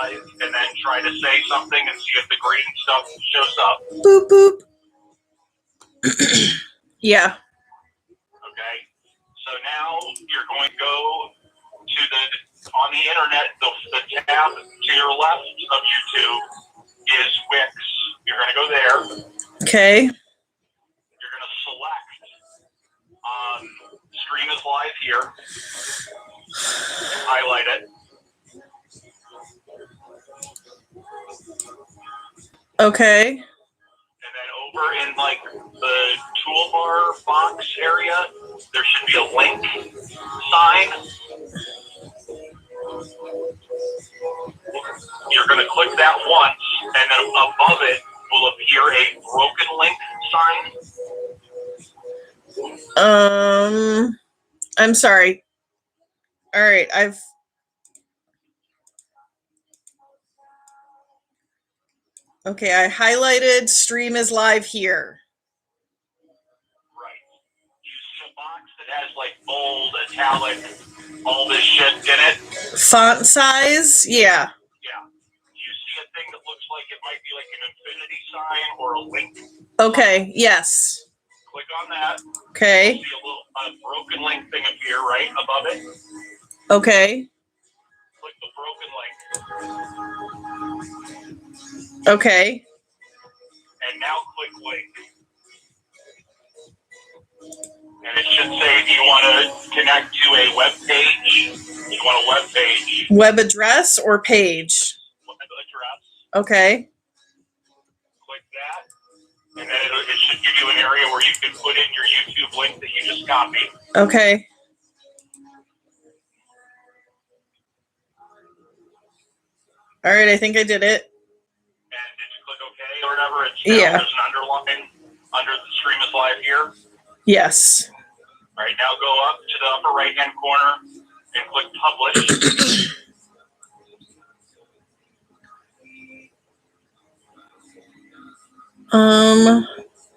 live and then try to say something and see if the green stuff shows up. Boop, boop. Yeah. Okay. So now you're going to go to on the internet, the tab to your left of YouTube is Wix. You're going to go there. Okay. You're going to select Stream is Live here. Highlight it. Okay. And then over in like the toolbar box area, there should be a link sign. You're going to click that once, and then above it will appear a broken link sign. I'm sorry. All right, Okay, I highlighted Stream is Live here. Right. You see a box that has like bold, italic, all this shit in it? Font size? Yeah. Yeah. You see a thing that looks like it might be like an infinity sign or a link? Okay, yes. Click on that. Okay. You'll see a broken link thing appear right above it. Okay. Click the broken link. Okay. And now click link. And it should say, do you want to connect to a web page? You want a web page. Web address or page? Web address. Okay. Click that. And then it should give you an area where you can put in your YouTube link that you just copied. Okay. All right, I think I did it. And did you click OK or whatever? Yeah. There's an underline under the Stream is Live here. Yes. All right, now go up to the upper right-hand corner and click Publish.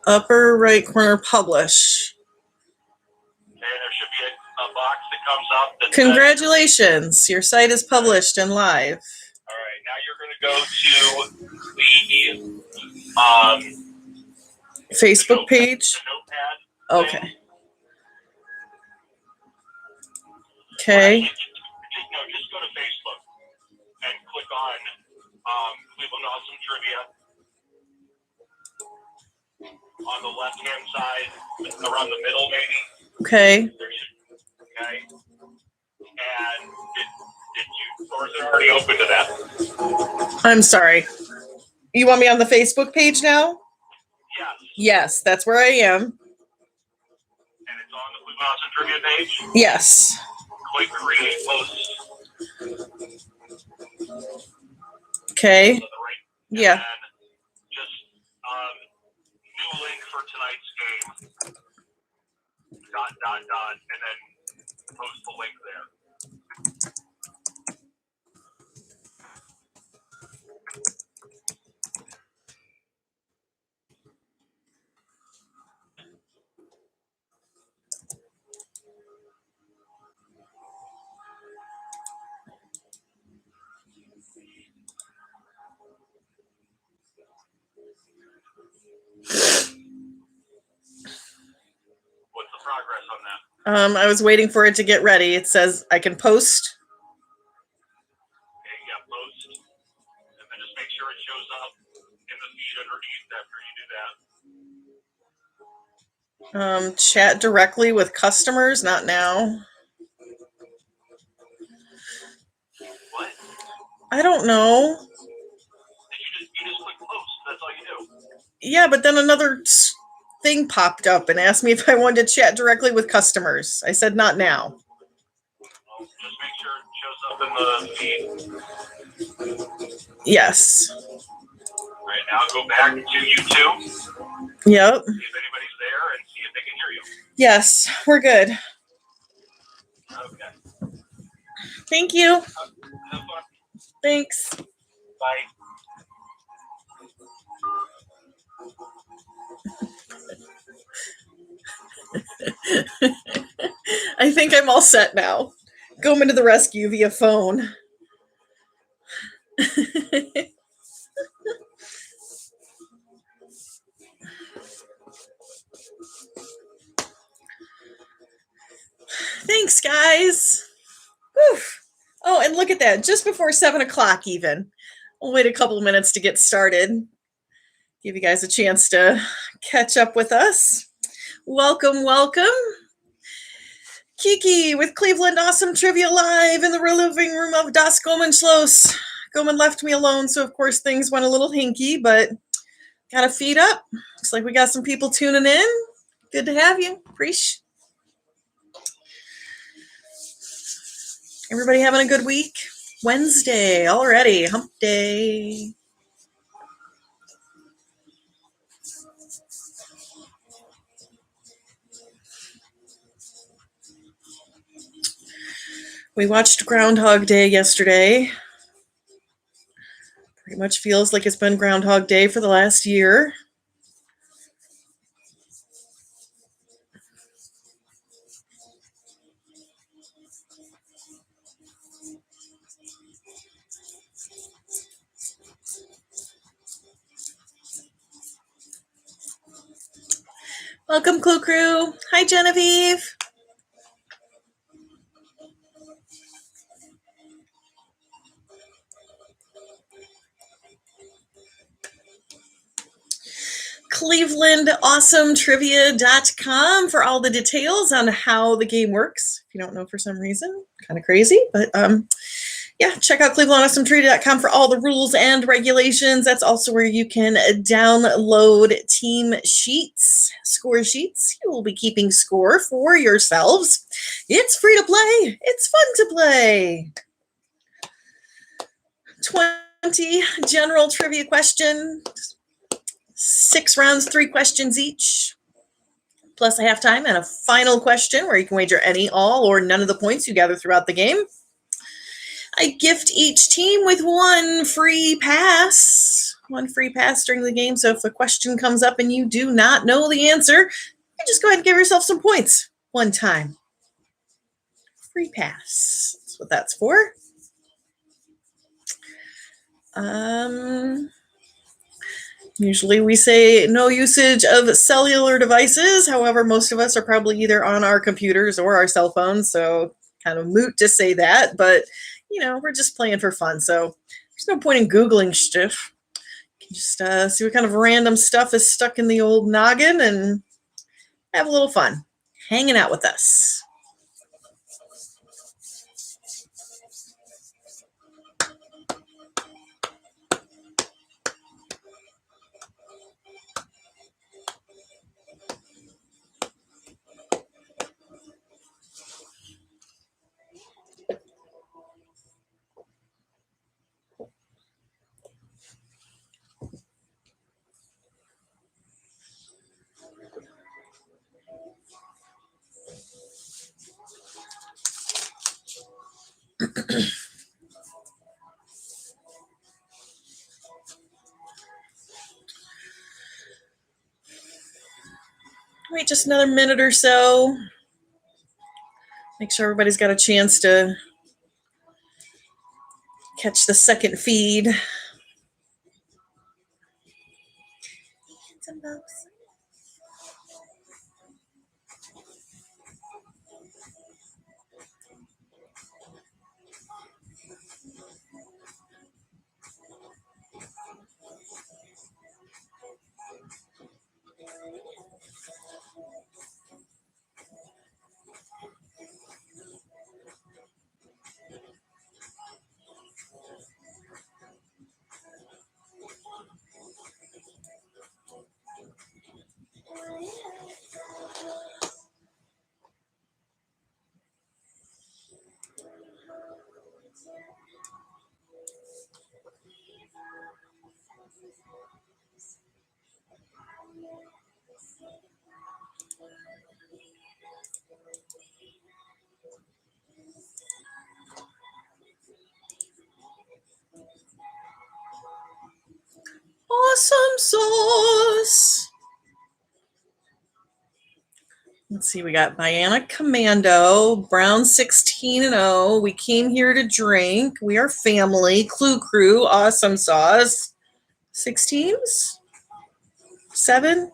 Upper right corner, Publish. Okay, there should be a box that comes up. That Congratulations, your site is published and live. All right, now you're going to go to the Facebook page. The notepad. Okay. Okay. Just go to Facebook and click on Cleveland Awesome Trivia. On the left-hand side, around the middle, maybe. Okay. Okay. And did you, or is it already open to that? I'm sorry. You want me on the Facebook page now? Yes. Yes, that's where I am. And it's on the Cleveland Awesome Trivia page? Yes. Click Create Post. Okay. Right? Yeah. And just new link for tonight's game. ... and then post the link there. What's the progress on that? I was waiting for it to get ready. It says I can post. Okay, yeah, post. And then just make sure it shows up in the feed underneath after you do that. Chat directly with customers, not now. What? I don't know. You just click post. That's all you do. Yeah, but then another thing popped up and asked me if I wanted to chat directly with customers. I said not now. Well, just make sure it shows up in the feed. Yes. All right, now go back to YouTube. Yep. See if anybody's there and see if they can hear you. Yes, we're good. Okay. Thank you. Have fun. Thanks. Bye. I think I'm all set now. Going to the rescue via phone. that. Just before 7 o'clock even. We'll wait a couple of minutes to get started. Give you guys a chance to catch up with us. Welcome, welcome. Kiki with Cleveland Awesome Trivia Live in the living room of Das Gomen Schloss. Gomen left me alone, so of course things went a little hinky, but got a feed up. Looks like we got some people tuning in. Good to have you. Appreciate. Everybody having a good week? Wednesday already, hump day. We watched Groundhog Day yesterday. Pretty much feels like it's been Groundhog Day for the last year. Welcome, Clue Crew. Hi, Genevieve. ClevelandAwesomeTrivia.com for all the details on how the game works. If you don't know for some reason, kind of crazy, but yeah, check out ClevelandAwesomeTrivia.com for all the rules and regulations. That's also where you can download team sheets, score sheets. You will be keeping score for yourselves. It's free to play. It's fun to play. 20 general trivia questions, 6 rounds, 3 questions each, plus a halftime and a final question where you can wager any, all, or none of the points you gather throughout the game. I gift each team with one free pass during the game. So if a question comes up and you do not know the answer, you just go ahead and give yourself some points one time. Free pass. That's what that's for. Usually we say no usage of cellular devices. However, most of us are probably either on our computers or our cell phones. So kind of moot to say that, but you know, we're just playing for fun. So there's no point in Googling stuff. You can just see what kind of random stuff is stuck in the old noggin and have a little fun hanging out with us. Wait just another minute or so. Make sure everybody's got a chance to catch the second feed. Awesome sauce. Let's see, we got Bionic Commando, Brown 16-0. We came here to drink. We are family. Clue Crew, Awesome Sauce. 6 teams? 7?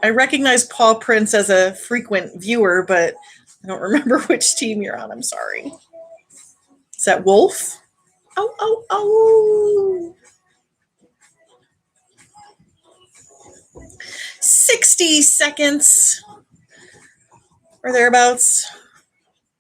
I recognize Paul Prince as a frequent viewer, but I don't remember which team you're on. I'm sorry. Is that Wolf? Oh, oh, oh. 60 seconds or thereabouts.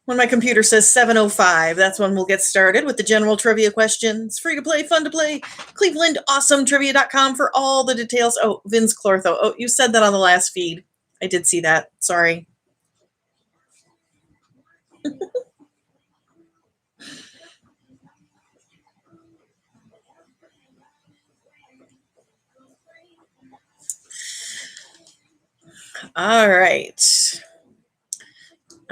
When my computer says 7:05, that's when we'll get started with the general trivia questions. Free to play, fun to play. ClevelandAwesomeTrivia.com for all the details. Oh, Vince Clortho. Oh, you said that on the last feed. I did see that. Sorry. All right.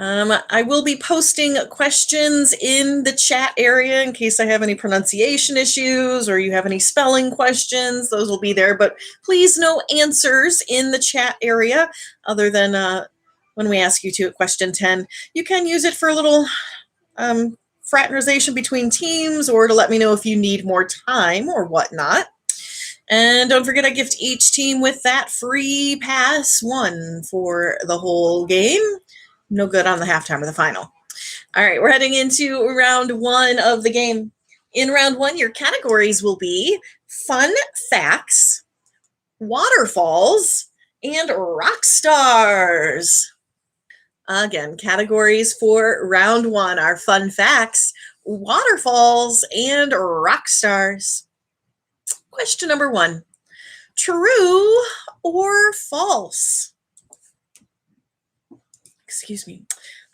I will be posting questions in the chat area in case I have any pronunciation issues or you have any spelling questions. Those will be there, but please no answers in the chat area other than when we ask you to at question 10. You can use it for a little fraternization between teams or to let me know if you need more time or whatnot. And don't forget, I gift each team with that free pass one for the whole game. No good on the halftime or the final. All right, we're heading into round one of the game. In round one, your categories will be fun facts, waterfalls, and rock stars. Again, categories for round one are fun facts, waterfalls, and rock stars. Question number one, true or false? Excuse me.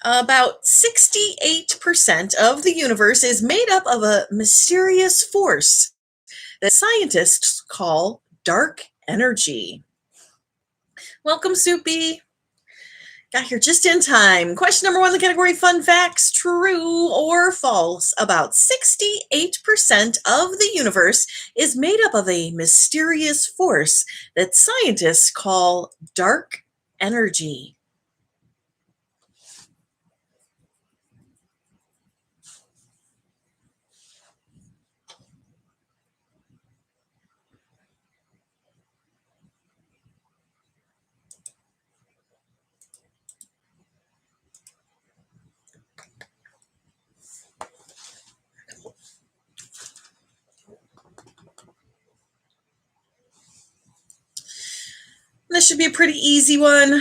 About 68% of the universe is made up of a mysterious force that scientists call dark energy. Welcome, Soupy. Got here just in time. Question number one, the category fun facts, true or false? About 68% of the universe is made up of a mysterious force that scientists call dark energy. This should be a pretty easy one.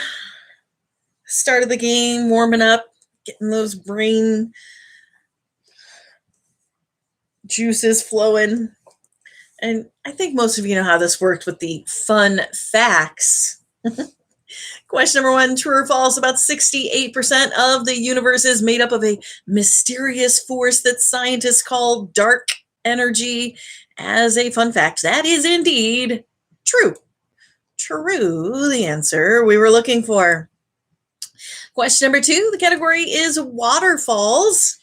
Start of the game, warming up, getting those brain juices flowing. And I think most of you know how this worked with the fun facts. Question number one, true or false? About 68% of the universe is made up of a mysterious force that scientists call dark energy. As a fun fact, that is indeed true. True, the answer we were looking for. Question number two, the category is waterfalls.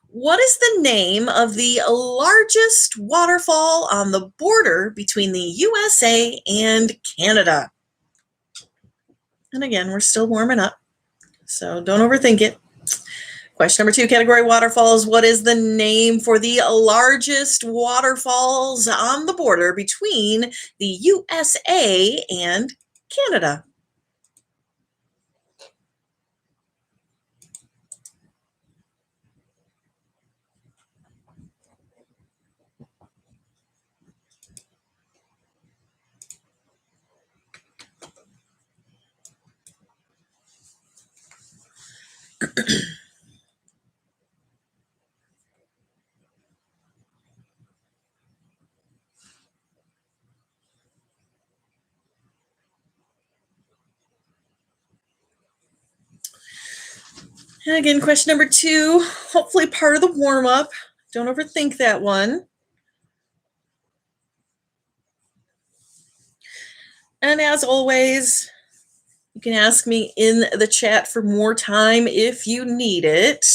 What is the name of the largest waterfall on the border between the USA and Canada? And again, we're still warming up, so don't overthink it. Question number two, category waterfalls. What is the name for the largest waterfalls on the border between the USA and Canada? And again, question number two, hopefully part of the warm-up. Don't overthink that one. And as always, you can ask me in the chat for more time if you need it.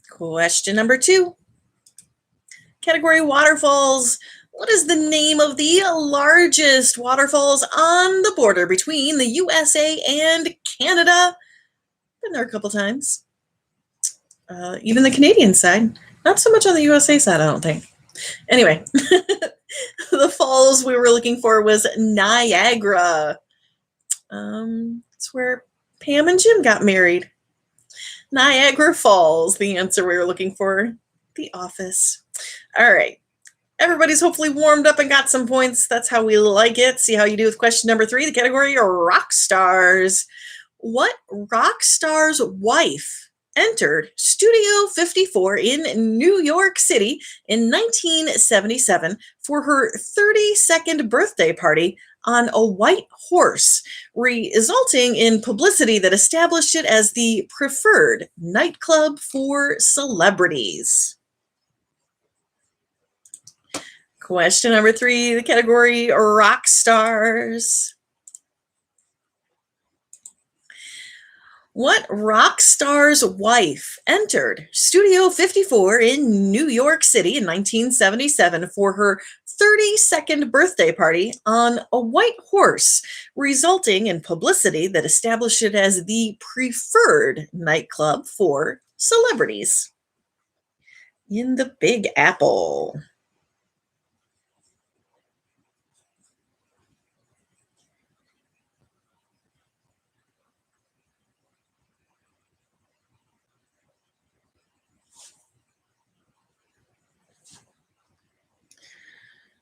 Question number two, category waterfalls. What is the name of the largest waterfalls on the border between the USA and Canada? Been there a couple times. Even the Canadian side. Not so much on the USA side, I don't think. Anyway, the falls we were looking for was Niagara. It's where Pam and Jim got married. Niagara Falls, the answer we were looking for. The Office. All right. Everybody's hopefully warmed up and got some points. That's how we like it. See how you do with question number 3, the category rock stars. What rock star's wife entered Studio 54 in New York City in 1977 for her 32nd birthday party on a white horse, resulting in publicity that established it as the preferred nightclub for celebrities? Question number 3, the category rock stars. What rock star's wife entered Studio 54 in New York City in 1977 for her 32nd birthday party on a white horse, resulting in publicity that established it as the preferred nightclub for celebrities? In the Big Apple.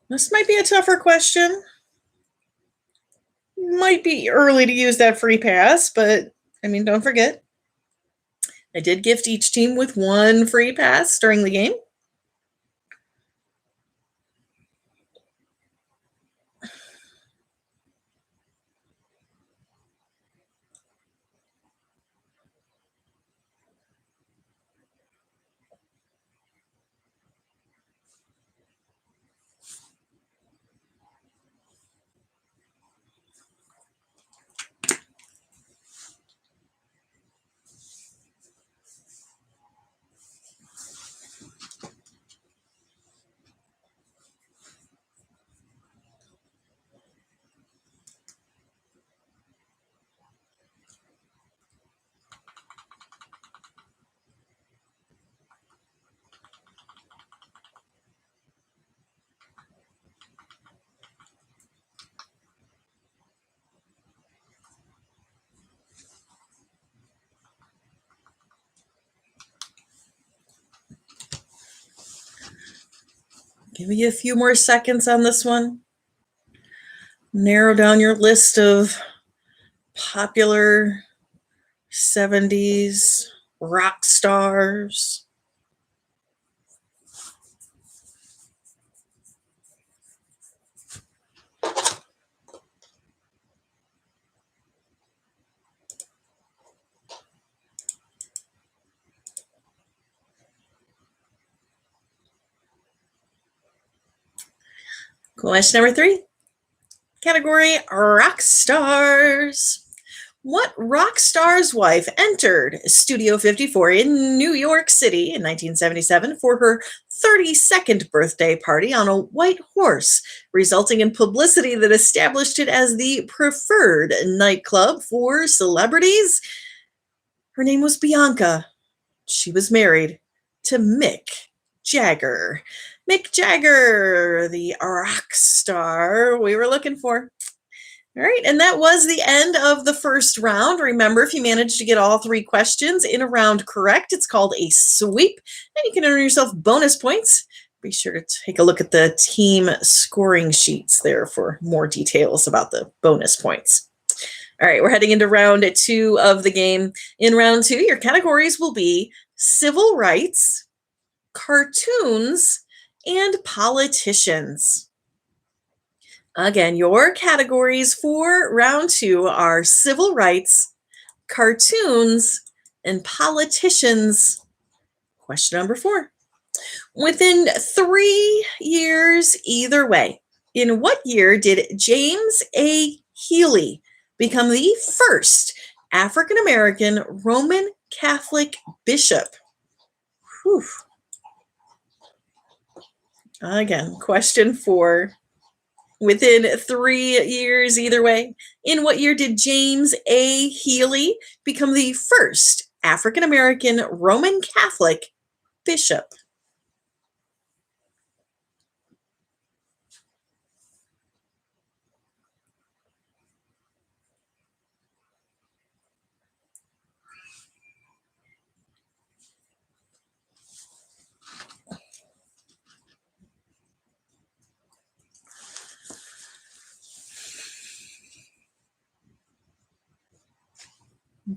This might be a tougher question. Might be early to use that free pass, but I mean, don't forget, I did gift each team with 1 free pass during the game. Give you a few more seconds on this one. Narrow down your list of popular 70s rock stars. Question number 3, category rock stars. What rock star's wife entered Studio 54 in New York City in 1977 for her 32nd birthday party on a white horse, resulting in publicity that established it as the preferred nightclub for celebrities? Her name was Bianca. She was married to Mick Jagger. Mick Jagger, the rock star we were looking for. All right, and that was the end of the first round. Remember, if you managed to get all 3 questions in a round correct, it's called a sweep, and you can earn yourself bonus points. Be sure to take a look at the team scoring sheets there for more details about the bonus points. All right, we're heading into round 2 of the game. In round 2, your categories will be civil rights, cartoons, and politicians. Again, your categories for round 2 are civil rights, cartoons, and politicians. Question number 4. Within 3 years either way, in what year did James A. Healy become the first African-American Roman Catholic bishop? Whew. Again, question 4. Within 3 years either way, in what year did James A. Healy become the first African-American Roman Catholic bishop?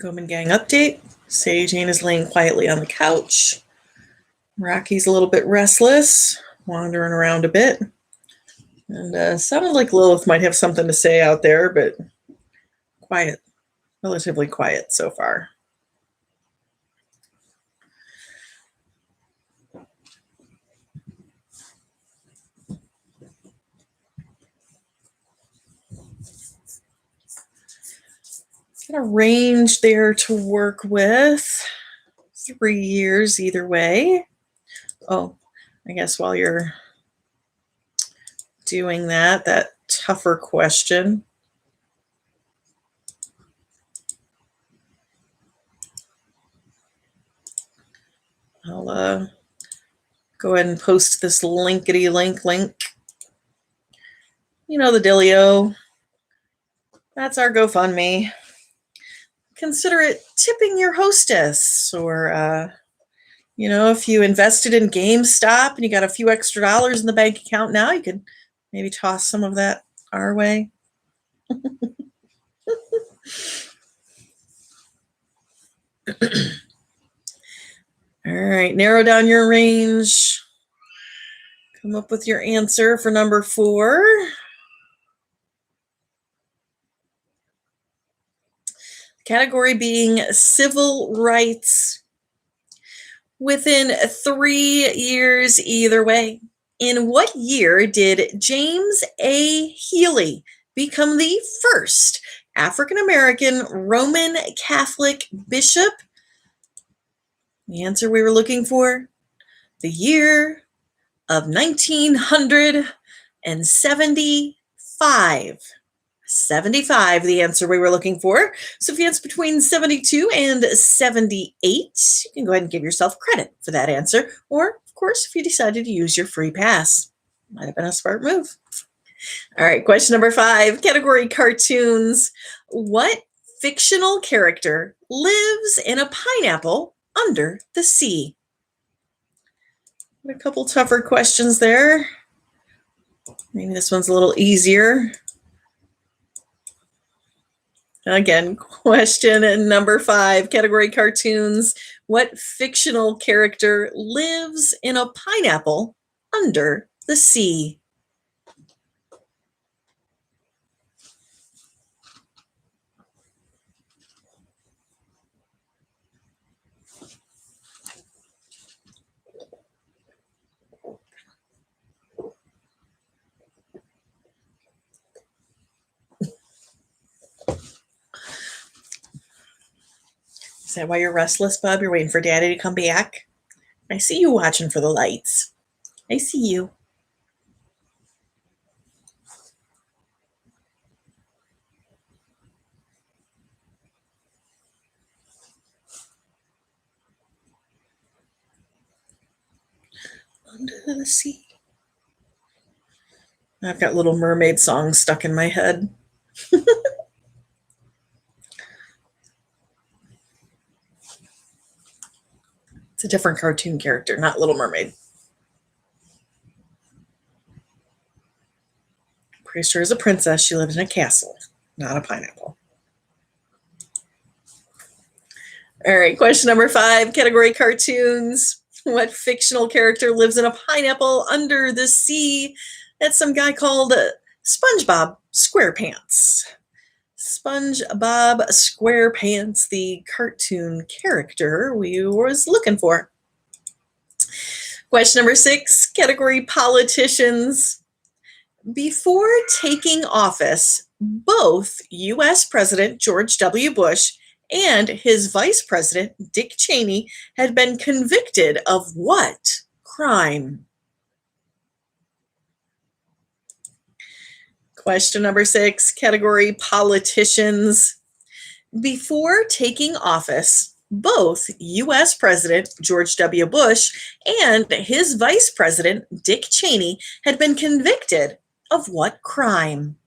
Goman Gang update. Sage Jane is laying quietly on the couch. Rocky's a little bit restless, wandering around a bit. And sounded like Lilith might have something to say out there, but quiet, relatively quiet so far. Got a range there to work with. 3 years either way. Oh, I guess while you're doing that tougher question. I'll go ahead and post this linkety link. You know the dealio. That's our GoFundMe. Consider it tipping your hostess, or if you invested in GameStop and you got a few extra dollars in the bank account now, you could maybe toss some of that our way. All right, narrow down your range. Come up with your answer for number 4. Category being civil rights. Within 3 years either way. In what year did James A. Healy become the first African-American Roman Catholic bishop? The answer we were looking for? The year of 1975. 75, the answer we were looking for. So if you answer between 72 and 78, you can go ahead and give yourself credit for that answer. Or, of course, if you decided to use your free pass. Might have been a smart move. All right, question number 5, category cartoons. What fictional character lives in a pineapple under the sea? A couple tougher questions there. Maybe this one's a little easier. Again, question number 5, category cartoons. What fictional character lives in a pineapple under the sea? Is that why you're restless, bub? You're waiting for Daddy to come back? I see you watching for the lights. I see you. Under the sea. I've got Little Mermaid songs stuck in my head. It's a different cartoon character, not Little Mermaid. Pretty sure as a princess, she lived in a castle, not a pineapple. All right, question number 5, category cartoons. What fictional character lives in a pineapple under the sea? That's some guy called SpongeBob SquarePants. SpongeBob SquarePants, the cartoon character we was looking for. Question number 6, category politicians. Before taking office, both U.S. President George W. Bush and his Vice President Dick Cheney had been convicted of what crime? Question number 6, category politicians. Before taking office, both U.S. President George W. Bush and his Vice President Dick Cheney had been convicted of what crime?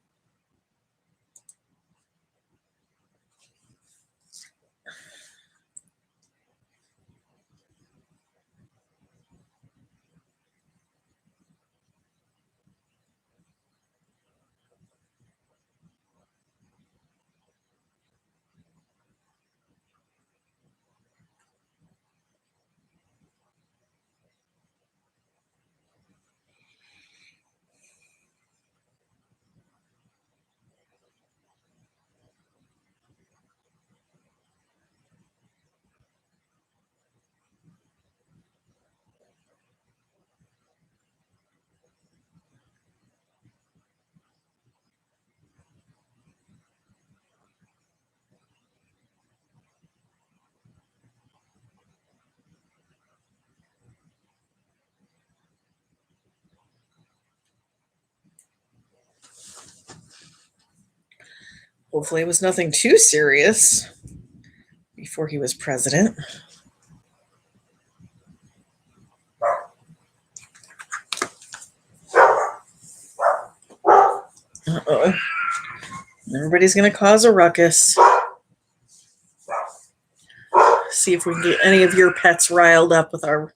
Hopefully it was nothing too serious before he was president. Uh-oh. Everybody's going to cause a ruckus. See if we can get any of your pets riled up with our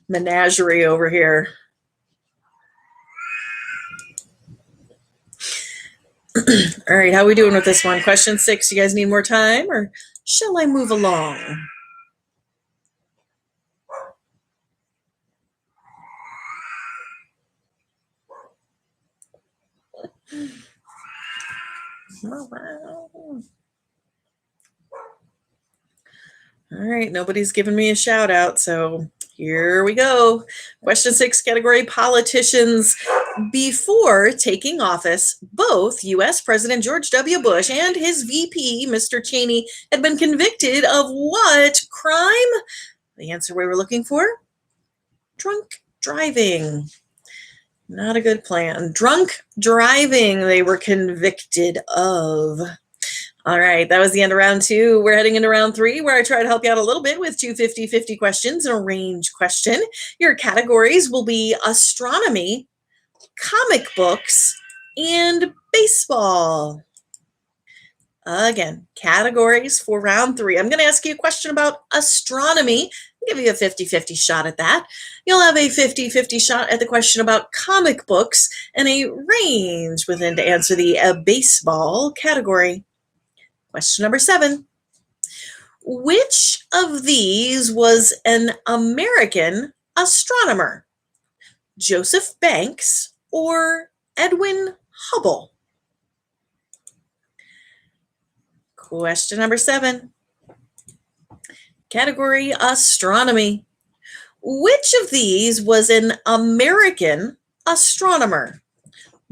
menagerie over here. All right, how are we doing with this one? Question 6, you guys need more time or shall I move along? All right, nobody's giving me a shout out, so here we go. Question 6, category politicians. Before taking office, both U.S. President George W. Bush and his VP, Mr. Cheney, had been convicted of what crime? The answer we were looking for? Drunk driving. Not a good plan. Drunk driving, they were convicted of. All right, that was the end of round 2. We're heading into round 3, where I try to help you out a little bit with 2 50-50 questions and a range question. Your categories will be astronomy, comic books, and baseball. Again, categories for round 3. I'm going to ask you a question about astronomy. I'll give you a 50-50 shot at that. You'll have a 50-50 shot at the question about comic books and a range within to answer the baseball category. Question number 7. Which of these was an American astronomer? Joseph Banks or Edwin Hubble? Question number 7. Category astronomy. Which of these was an American astronomer?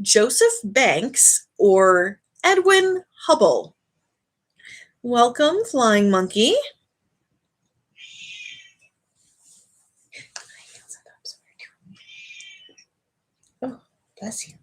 Joseph Banks or Edwin Hubble? Welcome, Flying Monkey. Oh, bless you.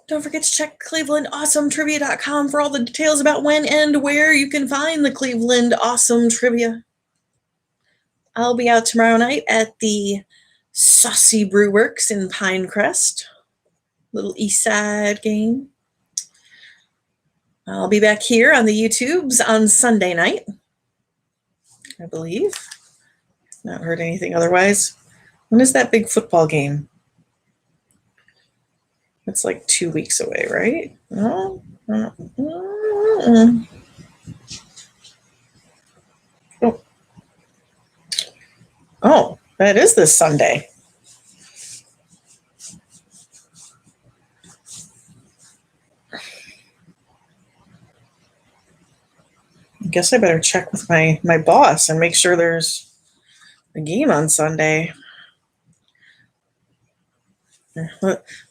Don't forget to check ClevelandAwesomeTrivia.com for all the details about when and where you can find the Cleveland Awesome Trivia. I'll be out tomorrow night at the Saucy Brew Works in Pinecrest. Little East Side game. I'll be back here on the YouTubes on Sunday night, I believe. Not heard anything otherwise. When is that big football game? It's like 2 weeks away, right? No. Oh, that is this Sunday. I guess I better check with my boss and make sure there's a game on Sunday.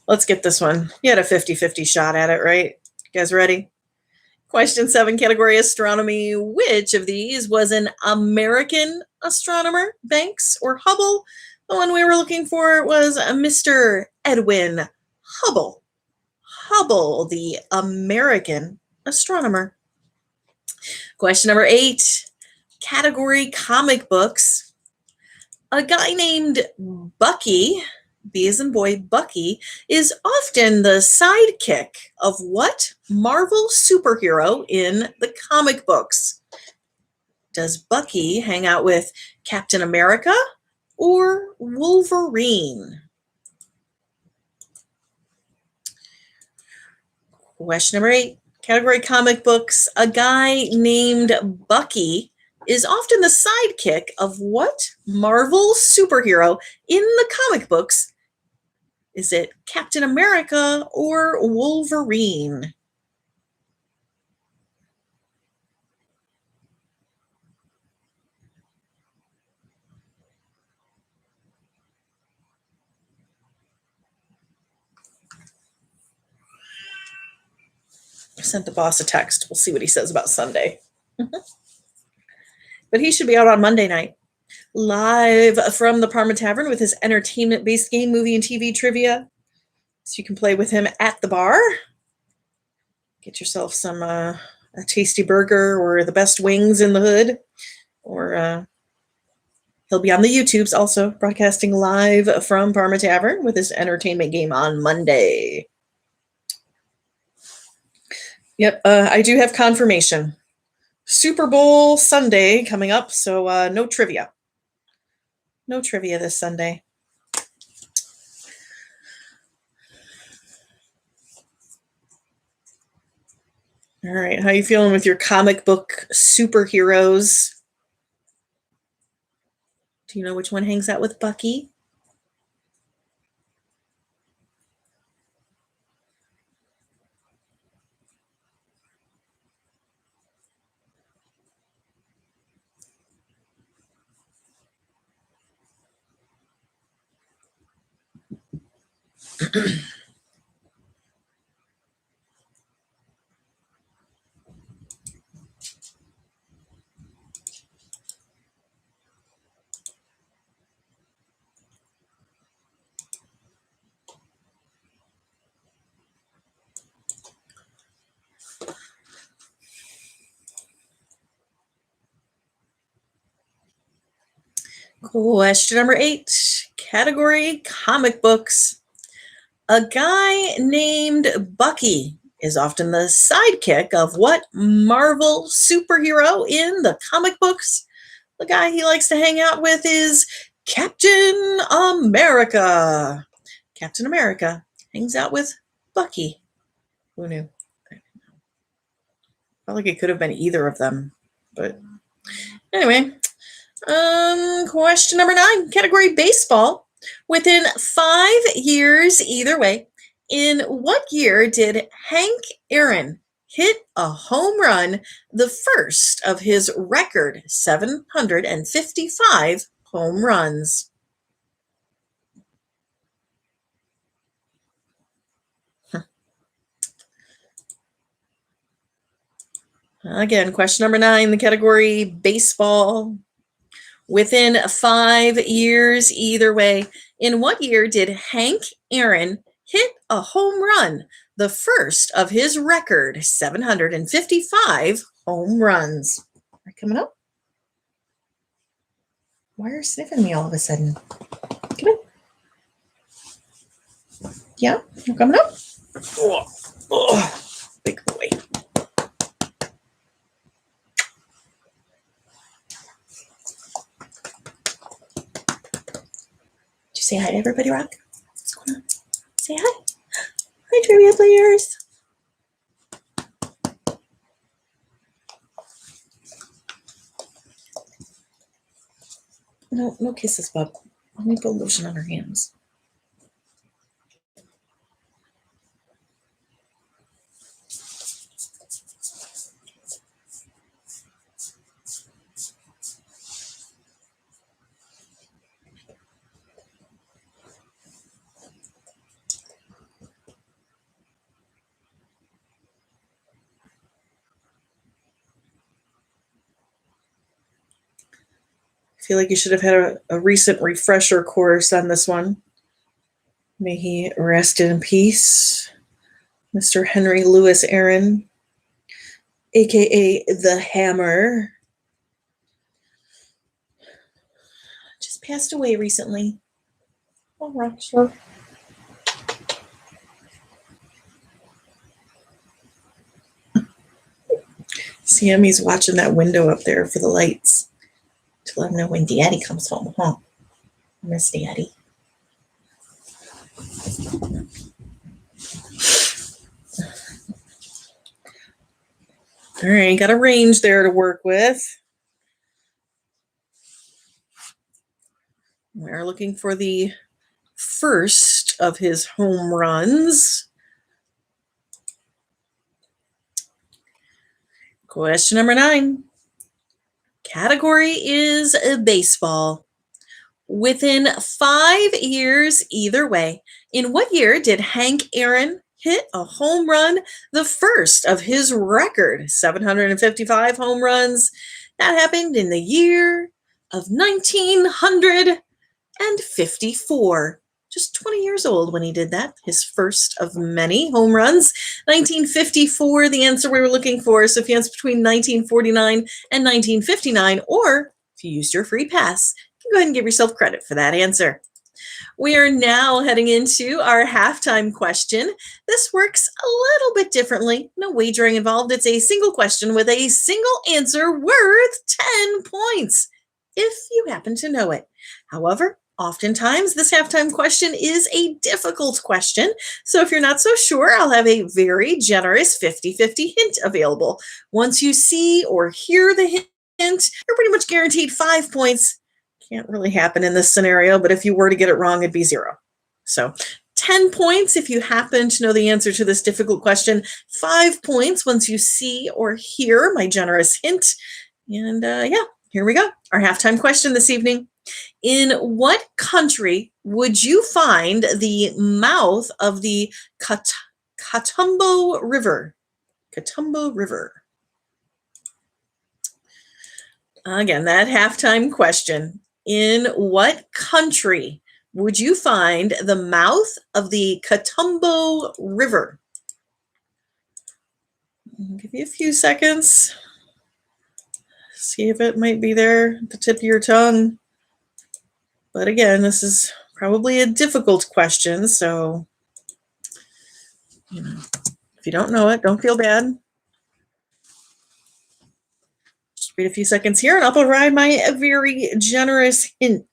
Let's get this one. You had a 50-50 shot at it, right? You guys ready? Question 7, category astronomy. Which of these was an American astronomer, Banks or Hubble? The one we were looking for was Mr. Edwin Hubble. Hubble, the American astronomer. Question number 8, category comic books. A guy named Bucky, B as in boy, Bucky, is often the sidekick of what Marvel superhero in the comic books? Does Bucky hang out with Captain America or Wolverine? Question number 8, category comic books. A guy named Bucky is often the sidekick of what Marvel superhero in the comic books? Is it Captain America or Wolverine? I sent the boss a text. We'll see what he says about Sunday. But he should be out on Monday night. Live from the Parma Tavern with his entertainment-based game, movie, and TV trivia. So you can play with him at the bar. Get yourself some a tasty burger or the best wings in the hood. Or he'll be on the YouTubes also, broadcasting live from Parma Tavern with his entertainment game on Monday. Yep, I do have confirmation. Super Bowl Sunday coming up, so no trivia. No trivia this Sunday. All right, how you feeling with your comic book superheroes? Do you know which one hangs out with Bucky? Question number 8, category comic books. A guy named Bucky is often the sidekick of what Marvel superhero in the comic books? The guy he likes to hang out with is Captain America. Captain America hangs out with Bucky. Who knew? Felt like it could have been either of them, but anyway. Question number 9, category baseball. Within 5 years, either way, in what year did Hank Aaron hit a home run, the first of his record 755 home runs? Again, question number 9, the category baseball. Within 5 years, either way, in what year did Hank Aaron hit a home run, the first of his record 755 home runs? Are you coming up? Why are you sniffing me all of a sudden? Come in. Yeah, you're coming up? Oh, big boy. Say hi to everybody, Rock. What's going on? Say hi. Hi, trivia players. No kisses, bub. Let me put lotion on her hands. I feel like you should have had a recent refresher course on this one. May he rest in peace, Mr. Henry Louis Aaron, aka the Hammer. Just passed away recently. Oh, Rockstar. Sammy's watching that window up there for the lights to let him know when Daddy comes home, huh? Miss Daddy. All right, got a range there to work with. We're looking for the first of his home runs. Question number 9. Category is baseball. Within 5 years, either way, in what year did Hank Aaron hit a home run, the first of his record 755 home runs. That happened in the year of 1954. Just 20 years old when he did that, his first of many home runs. 1954, the answer we were looking for. So if you answer between 1949 and 1959, or if you used your free pass, you can go ahead and give yourself credit for that answer. We are now heading into our halftime question. This works a little bit differently. No wagering involved. It's a single question with a single answer worth 10 points, if you happen to know it. However, oftentimes this halftime question is a difficult question. So if you're not so sure, I'll have a very generous 50-50 hint available. Once you see or hear the hint, you're pretty much guaranteed 5 points. Can't really happen in this scenario, but if you were to get it wrong, it'd be 0. So 10 points if you happen to know the answer to this difficult question. 5 points once you see or hear my generous hint. And here we go. Our halftime question this evening. In what country would you find the mouth of the Katumbo River? Katumbo River. Again, that halftime question. In what country would you find the mouth of the Katumbo River? I'll give you a few seconds. See if it might be there at the tip of your tongue. But again, this is probably a difficult question, so if you don't know it, don't feel bad. Just wait a few seconds here, and I'll provide my very generous hint.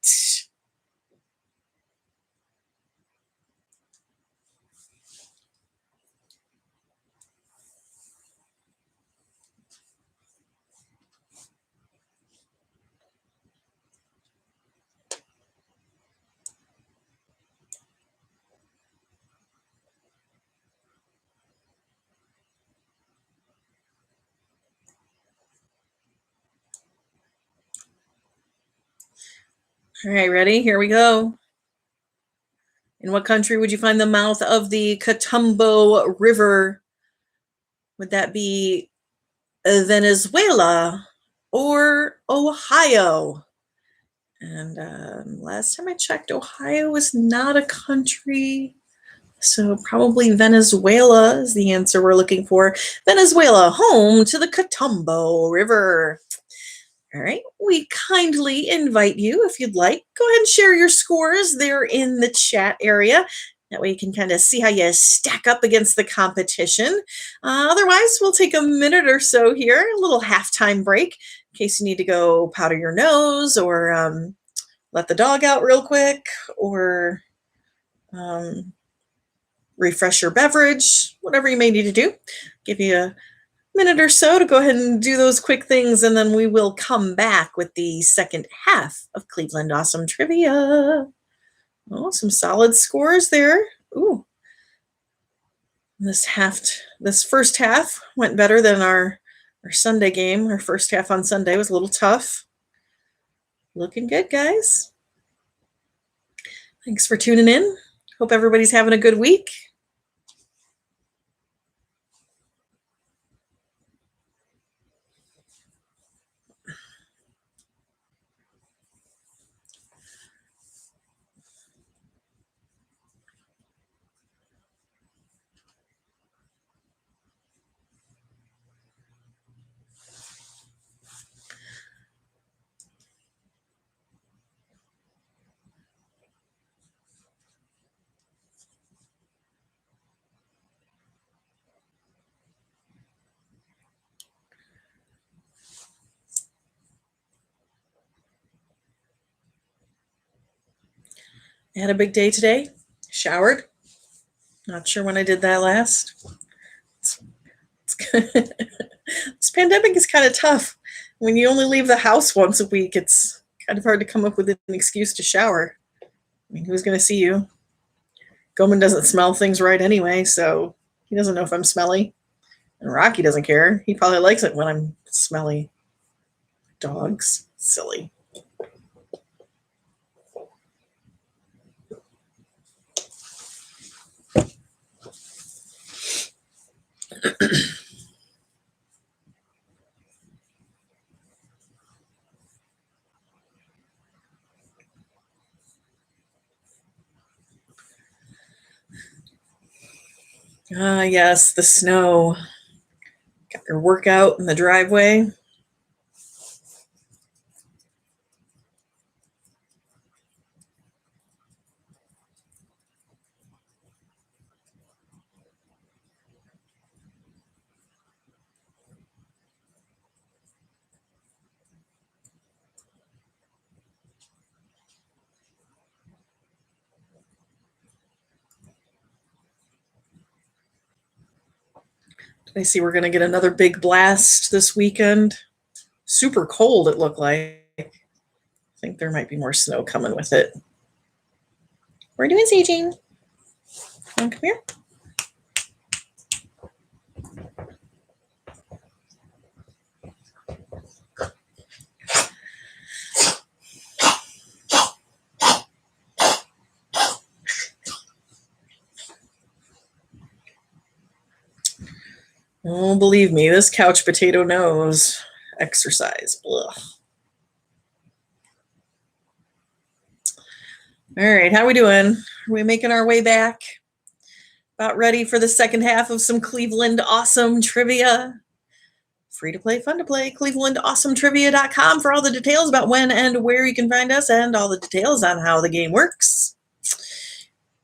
All right, ready? Here we go. In what country would you find the mouth of the Katumbo River? Would that be Venezuela or Ohio? And last time I checked, Ohio is not a country. So probably Venezuela is the answer we're looking for. Venezuela, home to the Katumbo River. All right, we kindly invite you, if you'd like, go ahead and share your scores there in the chat area. That way you can kind of see how you stack up against the competition. Otherwise, we'll take a minute or so here, a little halftime break, in case you need to go powder your nose or let the dog out real quick or refresh your beverage, whatever you may need to do. Give you a minute or so to go ahead and do those quick things, and then we will come back with the second half of Cleveland Awesome Trivia. Oh, some solid scores there. Ooh. This first half went better than our Sunday game. Our first half on Sunday was a little tough. Looking good, guys. Thanks for tuning in. Hope everybody's having a good week. I had a big day today. Showered. Not sure when I did that last. This pandemic is kind of tough. When you only leave the house once a week, it's kind of hard to come up with an excuse to shower. I mean, who's going to see you? Goman doesn't smell things right anyway, so he doesn't know if I'm smelly. And Rocky doesn't care. He probably likes it when I'm smelly. Dogs. Silly. Ah, yes, the snow. Got your workout in the driveway. I see we're going to get another big blast this weekend. Super cold, it looked like. I think there might be more snow coming with it. We're doing saging. Come here. Oh, believe me, this couch potato knows exercise. Ugh. All right, how we doing? Are we making our way back? About ready for the second half of some Cleveland Awesome Trivia? Free to play, fun to play. ClevelandAwesomeTrivia.com for all the details about when and where you can find us and all the details on how the game works.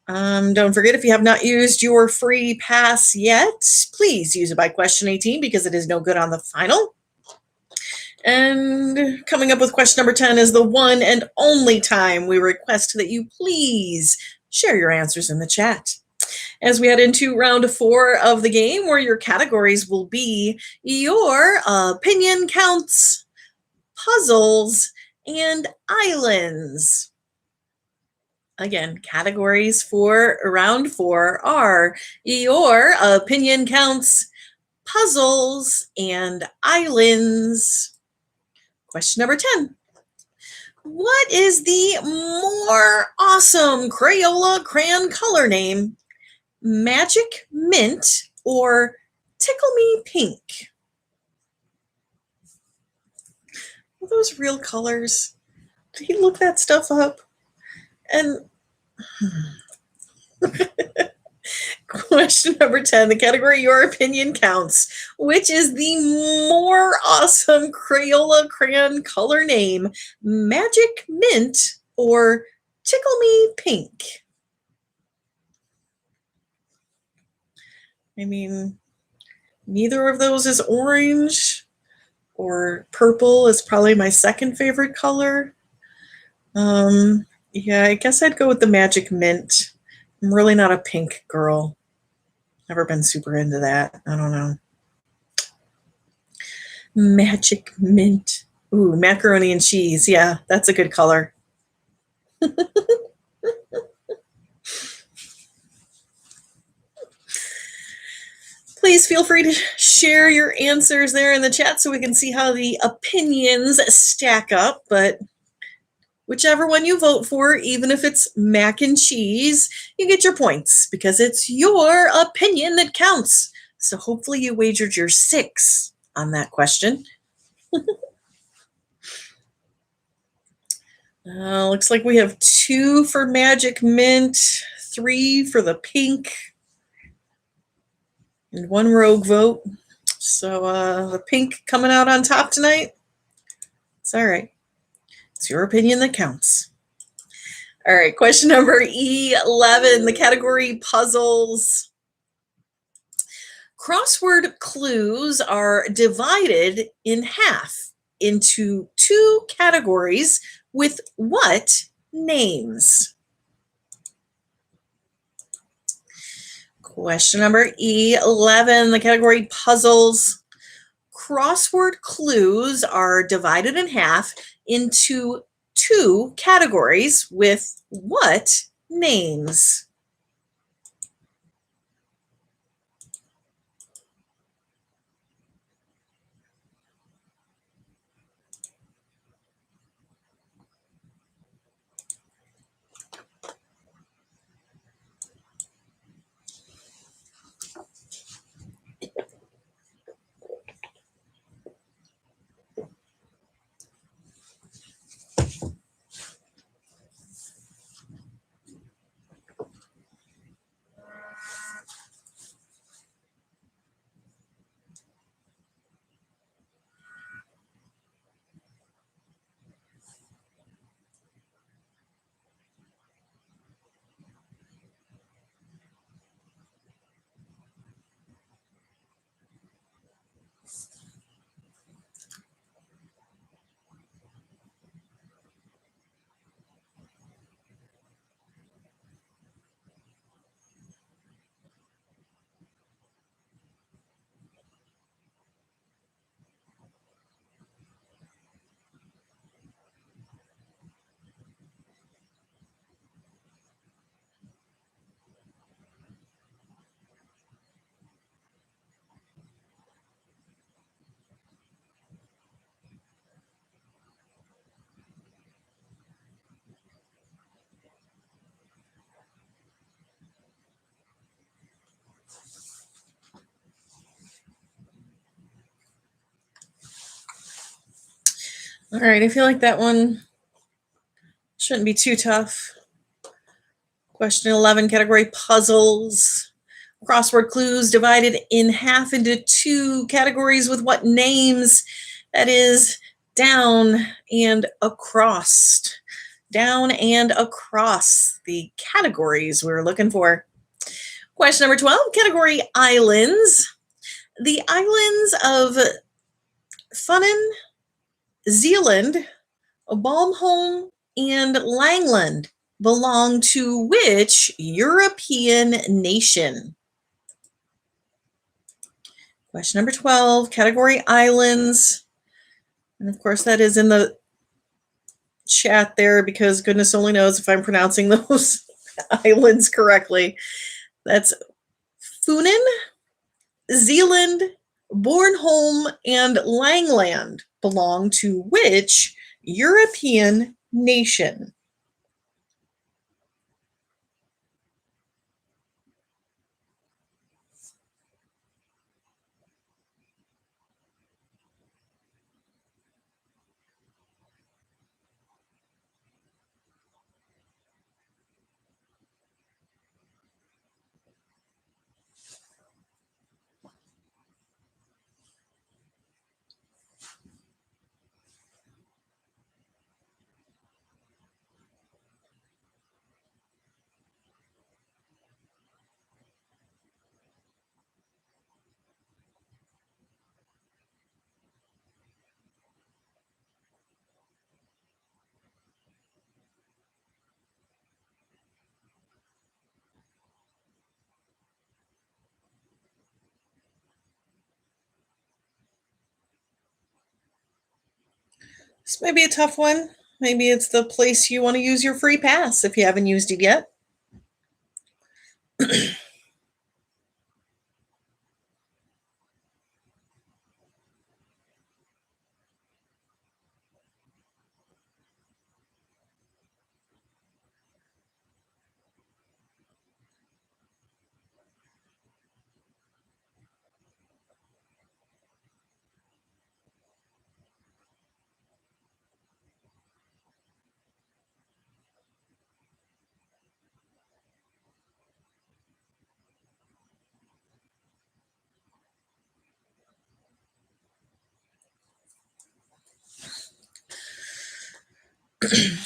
Don't forget, if you have not used your free pass yet, please use it by question 18 because it is no good on the final. And coming up with question number 10 is the one and only time we request that you please share your answers in the chat. As we head into round 4 of the game, where your categories will be your opinion counts, puzzles, and islands. Again, categories for round 4 are your opinion counts, puzzles, and islands. Question number 10. What is the more awesome Crayola crayon color name? Magic Mint or Tickle Me Pink? Are those real colors? Did he look that stuff up? And question number 10, the category Your Opinion Counts. Which is the more awesome Crayola crayon color name? Magic Mint or Tickle Me Pink? I mean, neither of those is orange, or purple is probably my second favorite color. Yeah, I guess I'd go with the Magic Mint. I'm really not a pink girl. Never been super into that. I don't know. Magic Mint. Ooh, macaroni and cheese. Yeah, that's a good color. Please feel free to share your answers there in the chat so we can see how the opinions stack up. But whichever one you vote for, even if it's mac and cheese, you get your points because it's your opinion that counts. So hopefully you wagered your 6 on that question. Looks like we have 2 for Magic Mint, 3 for the pink, and 1 rogue vote. So the pink coming out on top tonight. It's all right. It's your opinion that counts. All right, question number 11, the category puzzles. Crossword clues are divided in half into 2 categories with what names? Question number 11, the category puzzles. Crossword clues are divided in half into 2 categories with what names? All right, I feel like that one shouldn't be too tough. Question 11, category puzzles. Crossword clues divided in half into two categories with what names? That is down and across. Down and across the categories we're looking for. Question number 12, category islands. The islands of Funen, Zealand, Balmholm, and Langland belong to which European nation? Question number 12, category islands. And of course, that is in the chat there because goodness only knows if I'm pronouncing those islands correctly. That's Funen, Zealand, Bornholm, and Langland belong to which European nation? This might be a tough one. Maybe it's the place you want to use your free pass if you haven't used it yet.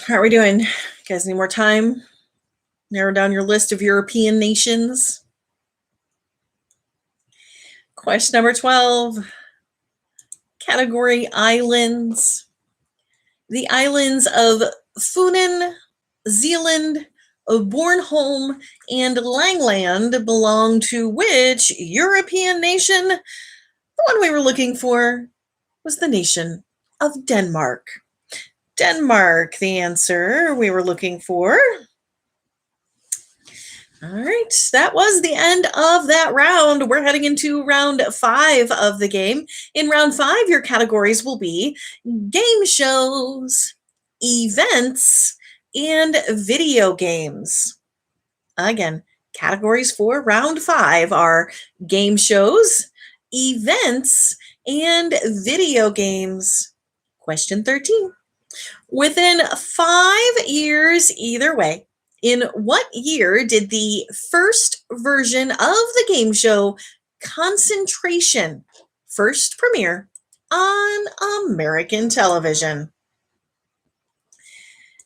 How are we doing? You guys need more time? Narrow down your list of European nations. Question number 12. Category islands. The islands of Funen, Zealand, Bornholm, and Langland belong to which European nation? The one we were looking for was the nation of Denmark. Denmark, the answer we were looking for. All right, that was the end of that round. We're heading into round 5 of the game. In round 5, your categories will be game shows, events, and video games. Again, categories for round 5 are game shows, events, and video games. Question 13. Within 5 years either way, in what year did the first version of the game show Concentration first premiere on American television?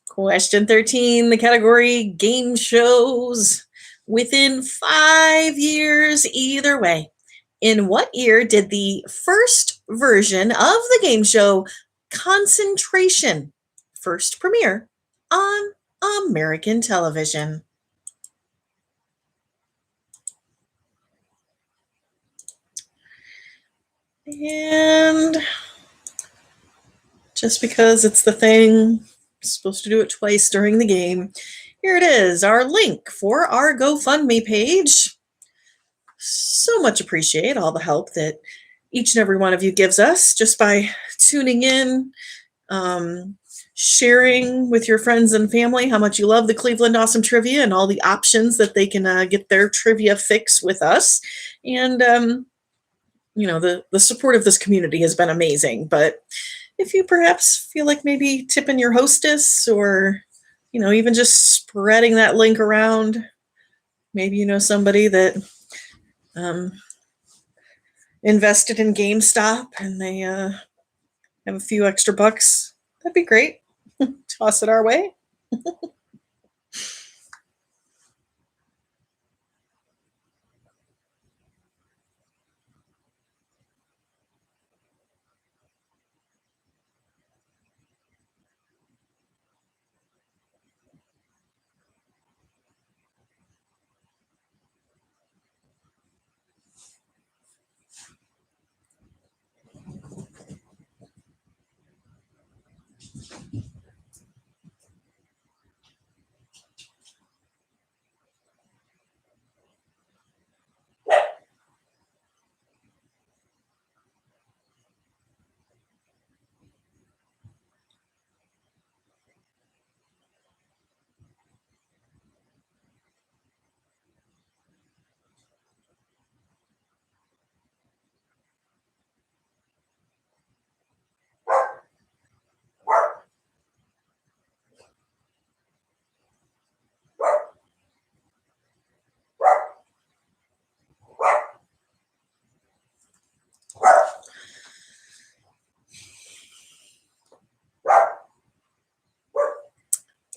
Question 13, the category game shows. Within 5 years either way, in what year did the first version of the game show Concentration first premiere on American television? And just because it's the thing, I'm supposed to do it twice during the game, here it is, our link for our GoFundMe page. So much appreciate all the help that each and every one of you gives us just by tuning in, sharing with your friends and family how much you love the Cleveland Awesome Trivia and all the options that they can get their trivia fix with us. And, the support of this community has been amazing. But if you perhaps feel like maybe tipping your hostess or, even just spreading that link around, maybe you know somebody that invested in GameStop and they have a few extra bucks, that'd be great. Toss it our way.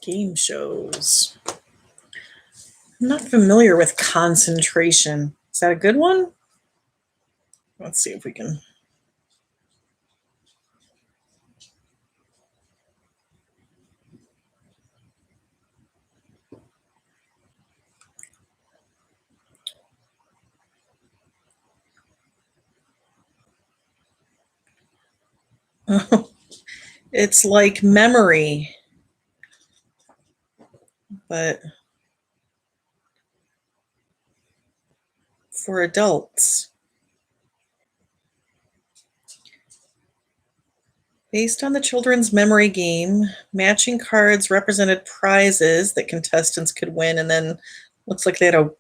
Game shows. I'm not familiar with concentration. Is that a good one? Let's see if we can. It's like memory, but for adults. Based on the children's memory game, matching cards represented prizes that contestants could win, and then looks like they had a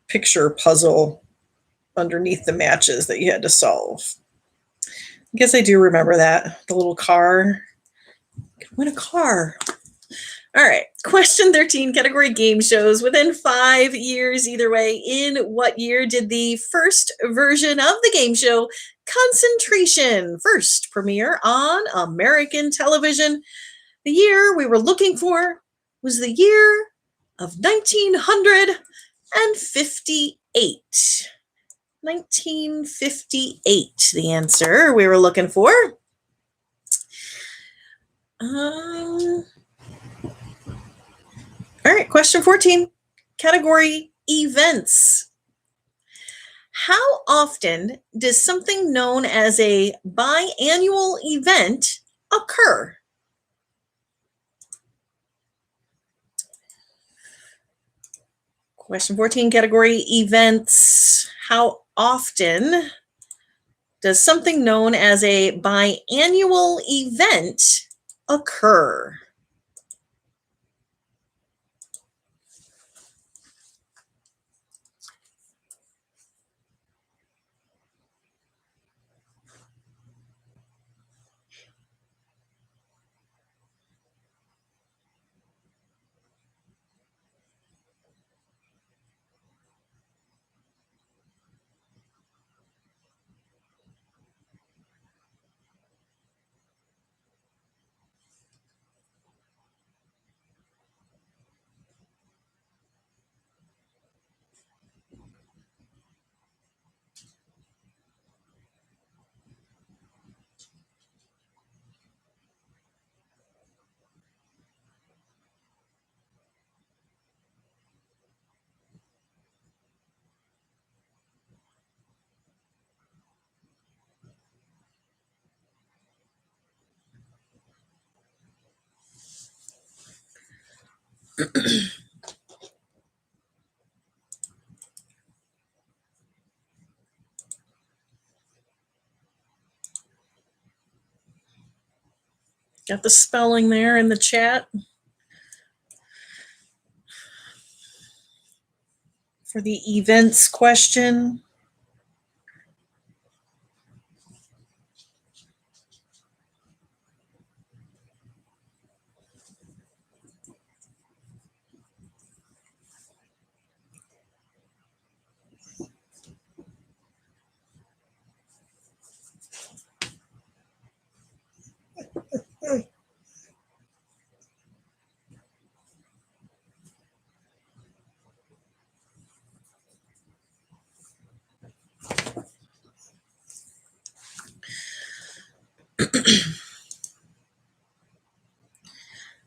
picture puzzle underneath the matches that you had to solve. I guess I do remember that. The little car. You could win a car. All right. Question 13, category game shows. Within 5 years, either way, in what year did the first version of the game show Concentration first premiere on American television? The year we were looking for was the year of 1958. 1958, the answer we were looking for. All right, question 14, category events. How often does something known as a biannual event occur? Question 14, category events. How often does something known as a biannual event occur? Got the spelling there in the chat for the events question.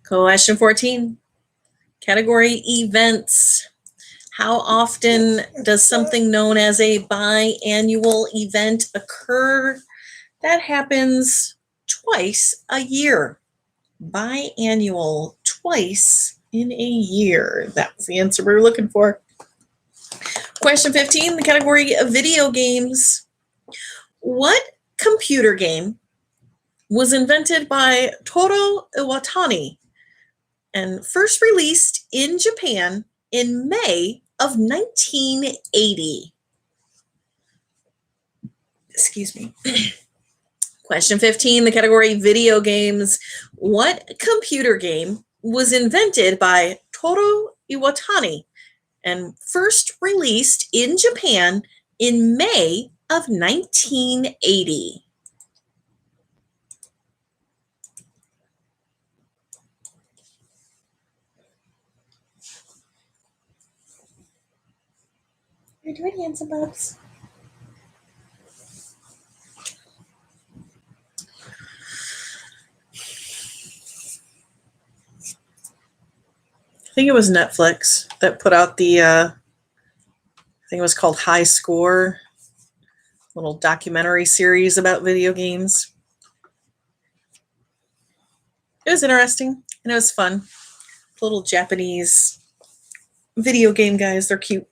Question 14. Category events. How often does something known as a biannual event occur? That happens twice a year. Biannual, twice in a year. That's the answer we were looking for. Question 15, the category of video games. What computer game was invented by Toru Iwatani and first released in Japan in May of 1980? Excuse me. Question 15, the category video games. What computer game was invented by Toru Iwatani and first released in Japan in May of 1980? You're doing handsome bubs. I think it was Netflix that put out the, I think it was called High Score, little documentary series about video games. It was interesting and it was fun. Little Japanese video game guys, they're cute.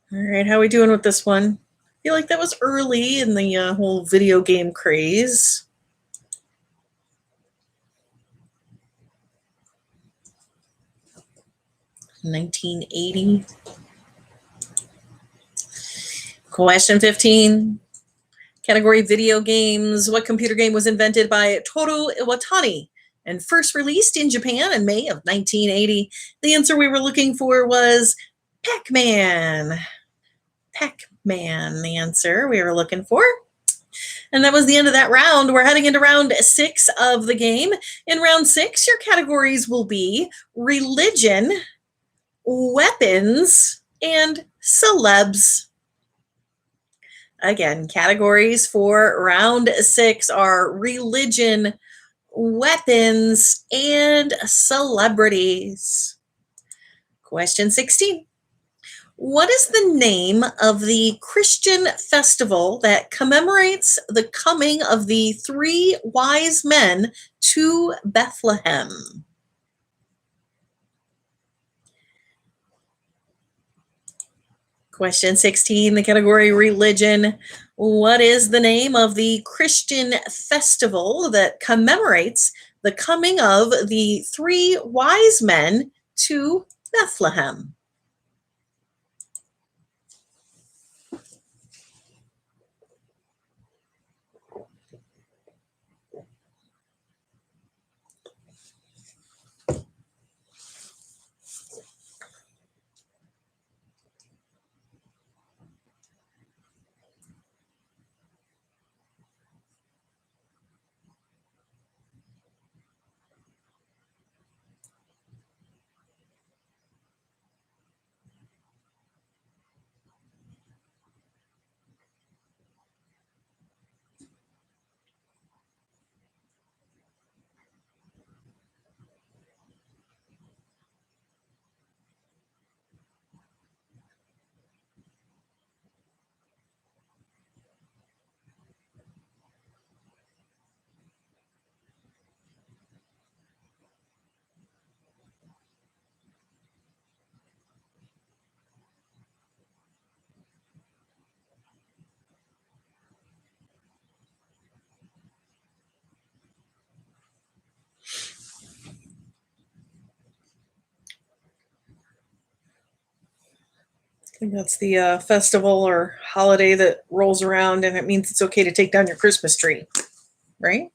All right, how are we doing with this one? I feel like that was early in the whole video game craze. $19.80. Question 15. Category video games. What computer game was invented by Toru Iwatani and first released in Japan in May of 1980? The answer we were looking for was Pac-Man. Pac-Man, the answer we were looking for. And that was the end of that round. We're heading into round 6 of the game. In round 6, your categories will be religion, weapons, and celebs. Again, categories for round 6 are religion, weapons, and celebrities. Question 16. What is the name of the Christian festival that commemorates the coming of the 3 wise men to Bethlehem? Question 16, the category religion. What is the name of the Christian festival that commemorates the coming of the 3 wise men to Bethlehem? I think that's the festival or holiday that rolls around and it means it's okay to take down your Christmas tree, right?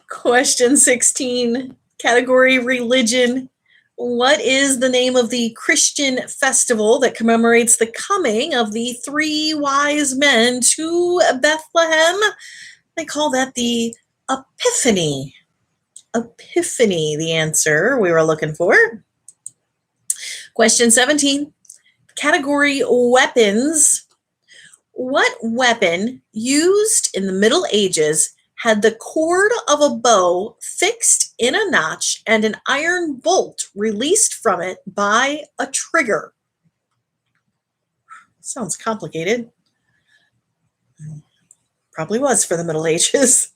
Question 16, category religion. What is the name of the Christian festival that commemorates the coming of the three wise men to Bethlehem? They call that the Epiphany. Epiphany, the answer we were looking for. Question 17, category weapons. What weapon used in the Middle Ages had the cord of a bow fixed in a notch and an iron bolt released from it by a trigger? Sounds complicated. Probably was for the Middle Ages.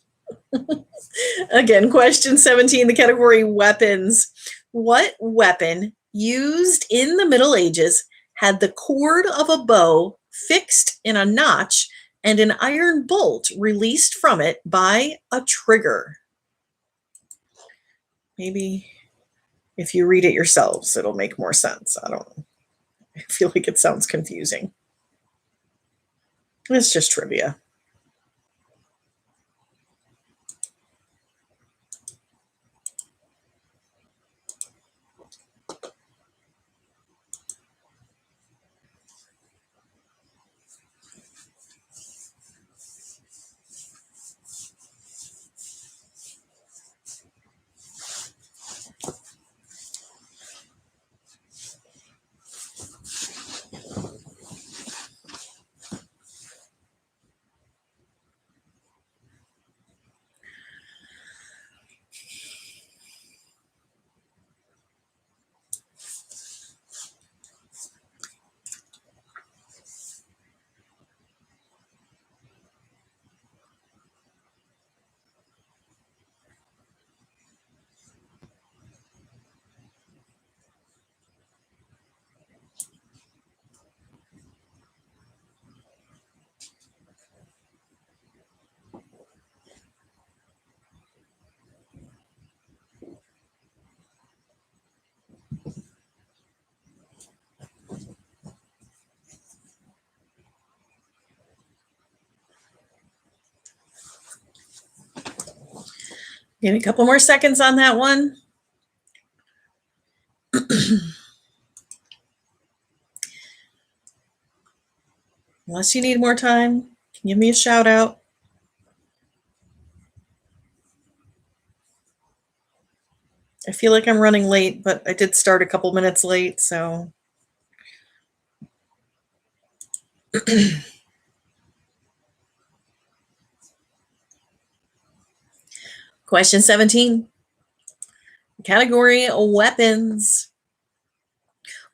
Again, question 17, the category weapons. What weapon used in the Middle Ages had the cord of a bow fixed in a notch and an iron bolt released from it by a trigger? Maybe if you read it yourselves, it'll make more sense. I don't know. I feel like it sounds confusing. It's just trivia. Give me a couple more seconds on that one. Unless you need more time, give me a shout out. I feel like I'm running late, but I did start a couple minutes late, so. Question 17. Category weapons.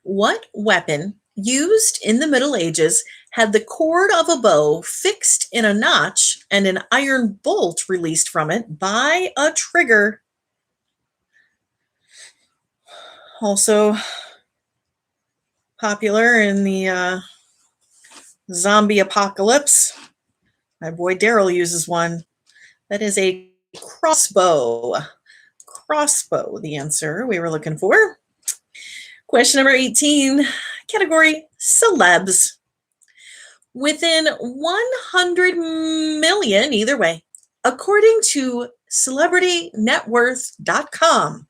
What weapon used in the Middle Ages had the cord of a bow fixed in a notch and an iron bolt released from it by a trigger? Also popular in the zombie apocalypse. My boy Daryl uses one. That is a crossbow. Crossbow, the answer we were looking for. Question number 18, category celebs. Within 100 million, either way, according to CelebrityNetWorth.com,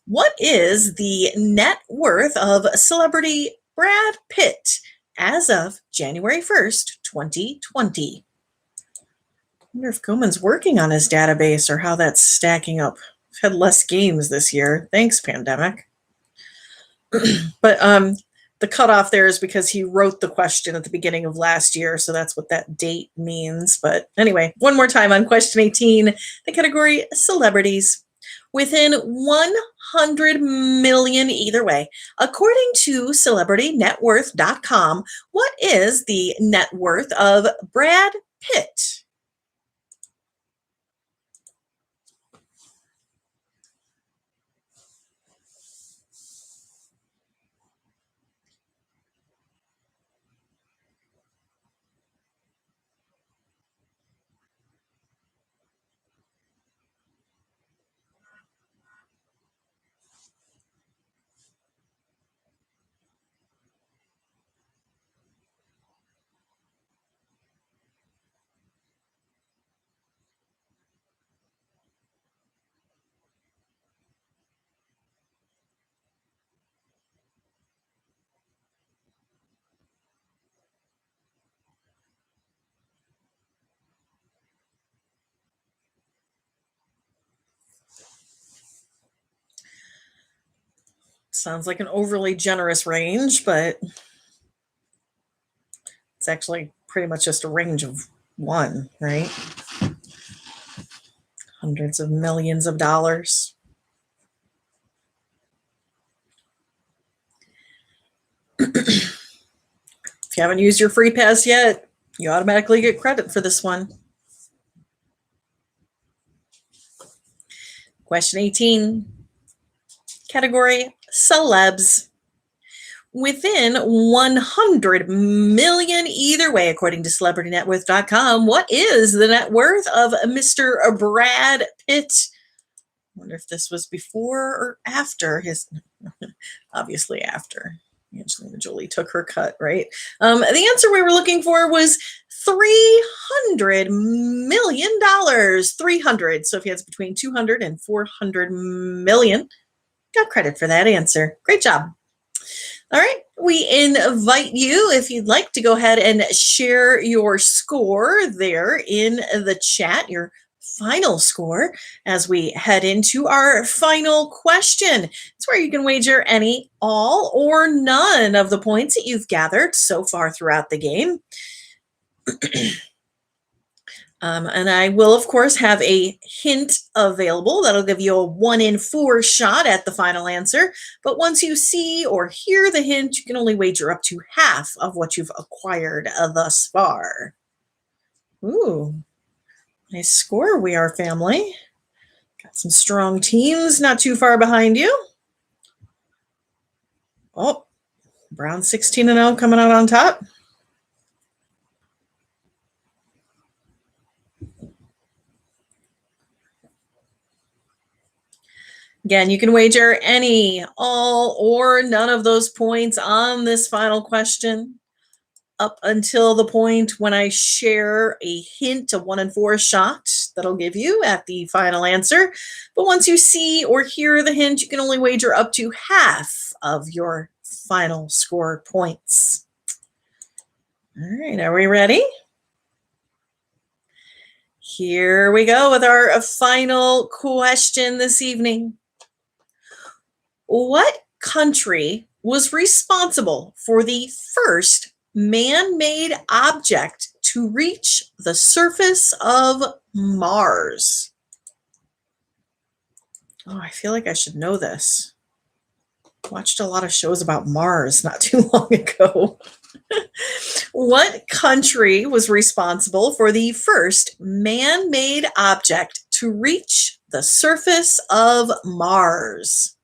what is the net worth of celebrity Brad Pitt as of January 1st, 2020? I wonder if Koeman's working on his database or how that's stacking up. I've had less games this year. Thanks, pandemic. But the cutoff there is because he wrote the question at the beginning of last year, so that's what that date means. But anyway, one more time on question 18, the category celebrities. Within 100 million either way, according to CelebrityNetWorth.com, what is the net worth of Brad Pitt? Sounds like an overly generous range, but it's actually pretty much just a range of one, right? Hundreds of millions of dollars. If you haven't used your free pass yet, you automatically get credit for this one. Question 18. Category celebs. Within 100 million either way, according to CelebrityNetWorth.com, what is the net worth of Mr. Brad Pitt? I wonder if this was before or after his, obviously after. Angelina Jolie took her cut, right? The answer we were looking for was $300 million. 300. So if he has between 200 and 400 million, got credit for that answer. Great job. All right, we invite you, if you'd like, to go ahead and share your score there in the chat, your final score, as we head into our final question. It's where you can wager any, all, or none of the points that you've gathered so far throughout the game. And I will, of course, have a hint available that'll give you a 1 in 4 shot at the final answer. But once you see or hear the hint, you can only wager up to half of what you've acquired thus far. Ooh, nice score, We Are Family. Got some strong teams not too far behind you. Oh, Brown 16-0 coming out on top. Again, you can wager any, all, or none of those points on this final question up until the point when I share a hint, a 1 in 4 shot that'll give you at the final answer. But once you see or hear the hint, you can only wager up to half of your final score points. All right, are we ready? Here we go with our final question this evening. What country was responsible for the first man-made object to reach the surface of Mars? Oh, I feel like I should know this. Watched a lot of shows about Mars not too long ago. What country was responsible for the first man-made object to reach the surface of Mars?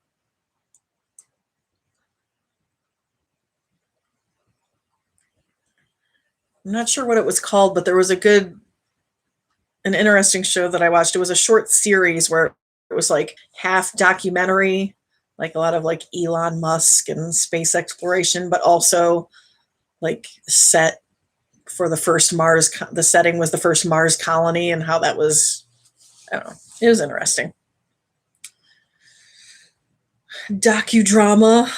I'm not sure what it was called, but there was an interesting show that I watched. It was a short series where it was like half documentary, like a lot of like Elon Musk and space exploration, but also like set for the first Mars. The setting was the first Mars colony and how that was, I don't know. It was interesting. Docudrama.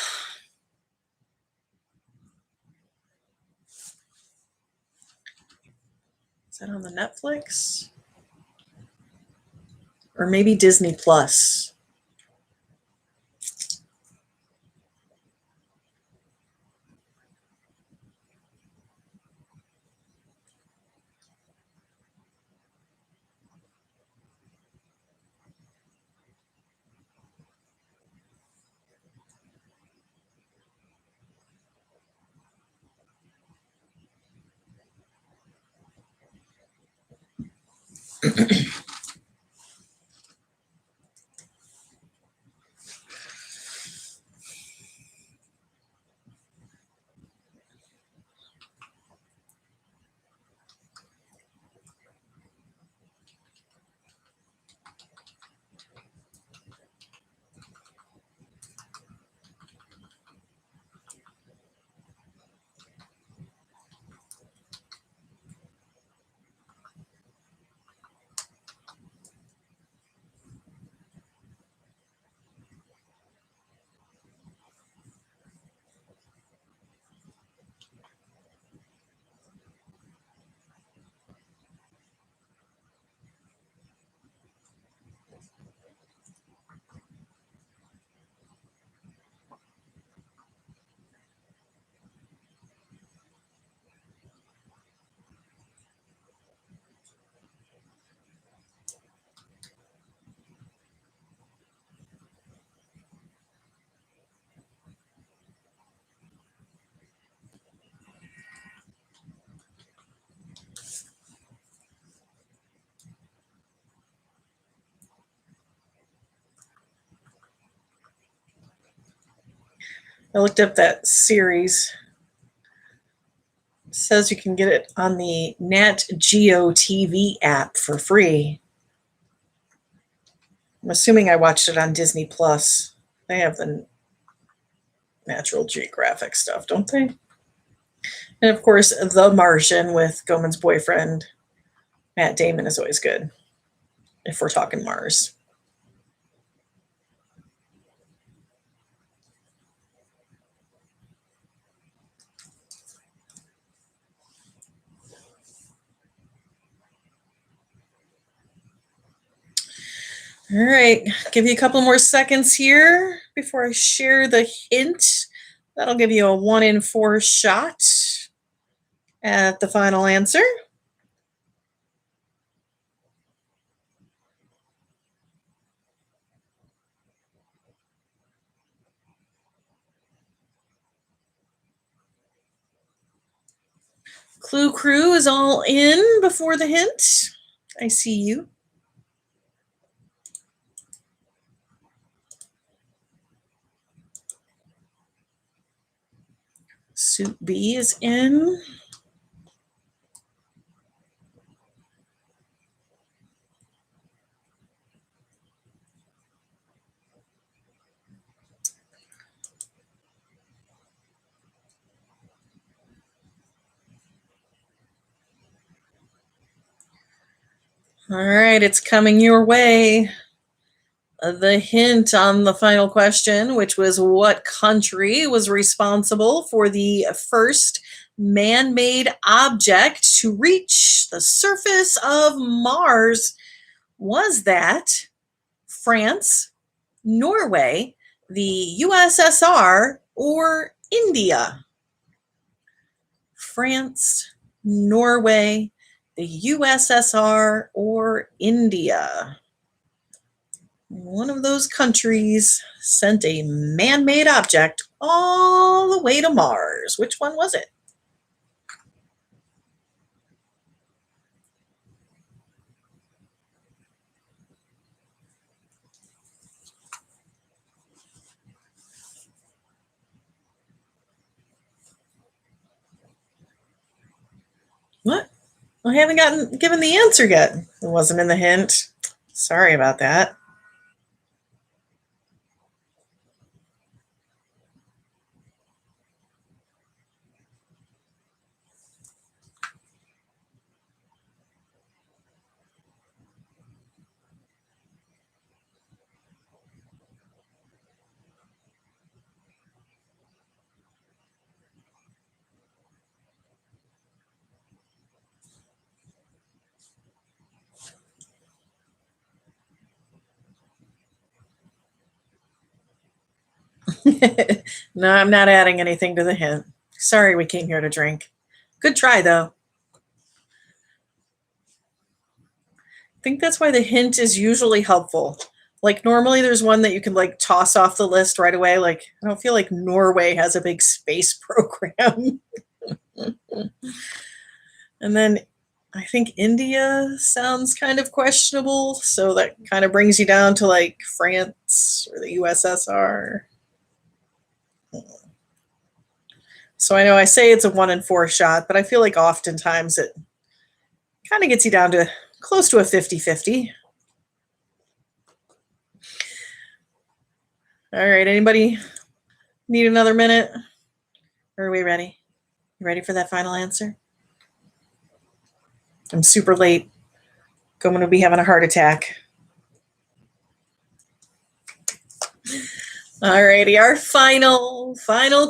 Is that on the Netflix? Or maybe Disney Plus. I looked up that series. It says you can get it on the Nat Geo TV app for free. I'm assuming I watched it on Disney Plus. They have the Natural Geographic stuff, don't they? And of course, The Martian with Goemon's boyfriend, Matt Damon, is always good if we're talking Mars. All right, give you a couple more seconds here before I share the hint. That'll give you a 1 in 4 shot at the final answer. Clue Crew is all in before the hint. I see you. Suit B is in. All right, it's coming your way. The hint on the final question, which was what country was responsible for the first man-made object to reach the surface of Mars, was that France, Norway, the USSR, or India? France, Norway, the USSR, or India? One of those countries sent a man-made object all the way to Mars. Which one was it? What? I haven't given the answer yet. It wasn't in the hint. Sorry about that. No, I'm not adding anything to the hint. Sorry we came here to drink. Good try, though. I think that's why the hint is usually helpful. Like, normally there's one that you can, like, toss off the list right away. Like, I don't feel like Norway has a big space program. And then I think India sounds kind of questionable. So that kind of brings you down to, like, France or the USSR. So I know I say it's a 1 in 4 shot, but I feel like oftentimes it kind of gets you down to close to a 50-50. All right, anybody need another minute? Or are we ready? You ready for that final answer? I'm super late. I'm going to be having a heart attack. All righty, our final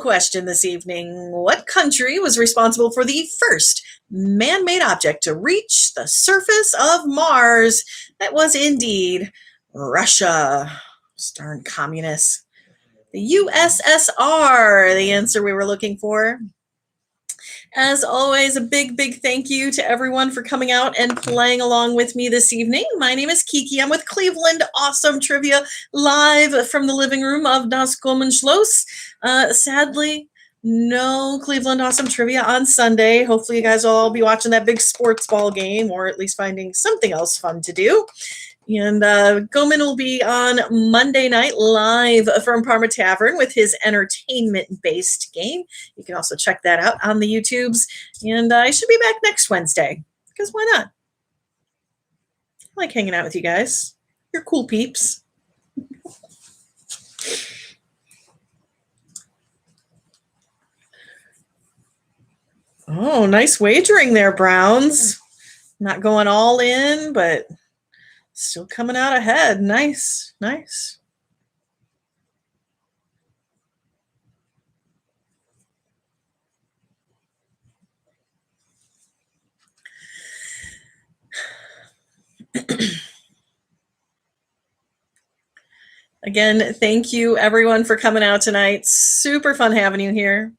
question this evening. What country was responsible for the first man-made object to reach the surface of Mars? That was indeed Russia. Darn communists. The USSR, the answer we were looking for. As always, a big thank you to everyone for coming out and playing along with me this evening. My name is Kiki. I'm with Cleveland Awesome Trivia, live from the living room of Das Gomenschloss. Sadly, no Cleveland Awesome Trivia on Sunday. Hopefully you guys will all be watching that big sports ball game, or at least finding something else fun to do. And Goman will be on Monday night live from Parma Tavern with his entertainment-based game. You can also check that out on the YouTubes. And I should be back next Wednesday, because why not? I like hanging out with you guys. You're cool peeps. Oh, nice wagering there, Browns. Not going all in, but still coming out ahead. Nice, nice. Again, thank you everyone for coming out tonight. Super fun having you here.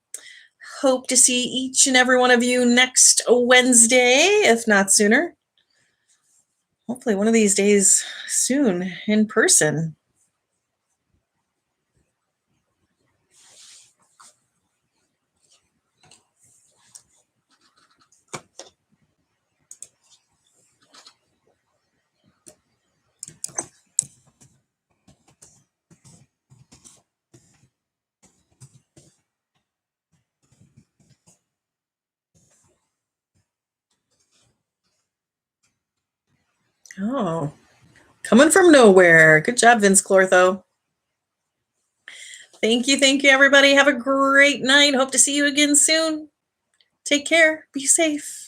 Hope to see each and every one of you next Wednesday, if not sooner. Hopefully one of these days soon in person. Oh, coming from nowhere. Good job, Vince Clortho. Thank you, everybody. Have a great night. Hope to see you again soon. Take care. Be safe.